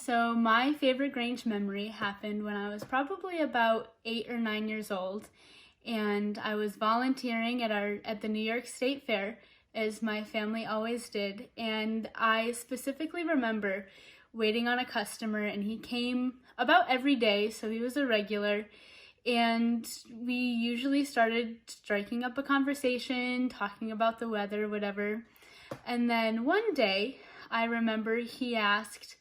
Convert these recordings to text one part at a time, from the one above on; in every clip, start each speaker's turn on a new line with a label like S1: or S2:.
S1: So my favorite Grange memory happened when I was probably about 8 or 9 years old, and I was volunteering at the New York State Fair, as my family always did. And I specifically remember waiting on a customer, and he came about every day, so he was a regular. And we usually started striking up a conversation, talking about the weather, whatever. And then one day, I remember he asked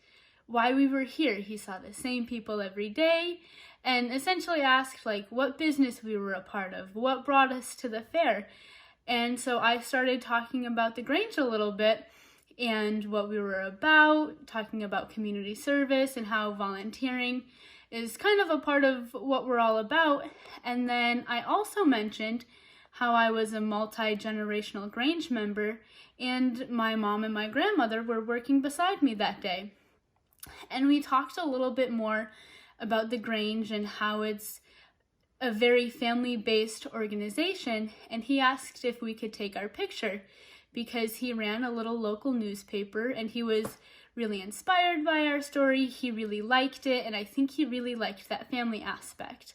S1: why we were here. He saw the same people every day and essentially asked what business we were a part of, what brought us to the fair. And so I started talking about the Grange a little bit and what we were about, talking about community service and how volunteering is kind of a part of what we're all about. And then I also mentioned how I was a multi-generational Grange member, and my mom and my grandmother were working beside me that day. And we talked a little bit more about the Grange and how it's a very family-based organization, and he asked if we could take our picture because he ran a little local newspaper and he was really inspired by our story. He really liked it, and I think he really liked that family aspect.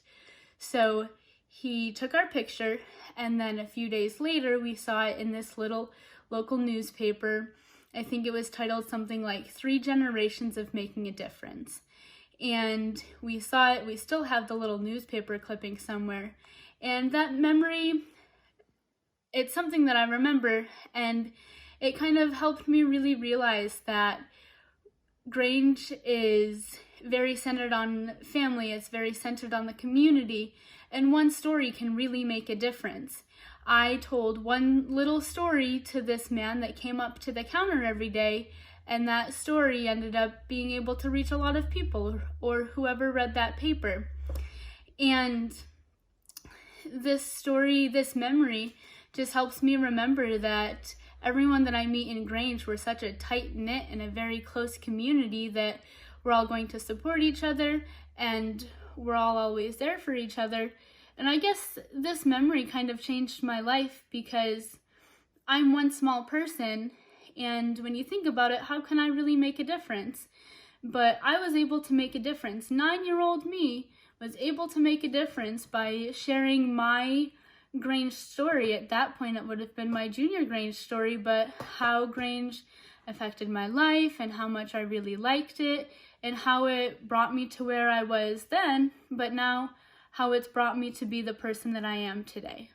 S1: So he took our picture, and then a few days later we saw it in this little local newspaper. I think it was titled something like 3 Generations of Making a Difference. And we saw it, we still have the little newspaper clipping somewhere. And that memory, it's something that I remember, and it kind of helped me really realize that Grange is very centered on family, it's very centered on the community, and one story can really make a difference. I told one little story to this man that came up to the counter every day, and that story ended up being able to reach a lot of people or whoever read that paper. And this story, this memory, just helps me remember that everyone that I meet in Grange, we're such a tight-knit and a very close community that we're all going to support each other and we're all always there for each other. And I guess this memory kind of changed my life because I'm one small person, and when you think about it, how can I really make a difference? But I was able to make a difference. 9-year-old me was able to make a difference by sharing my Grange story. At that point, it would have been my junior Grange story, but how Grange affected my life and how much I really liked it and how it brought me to where I was then, but now how it's brought me to be the person that I am today.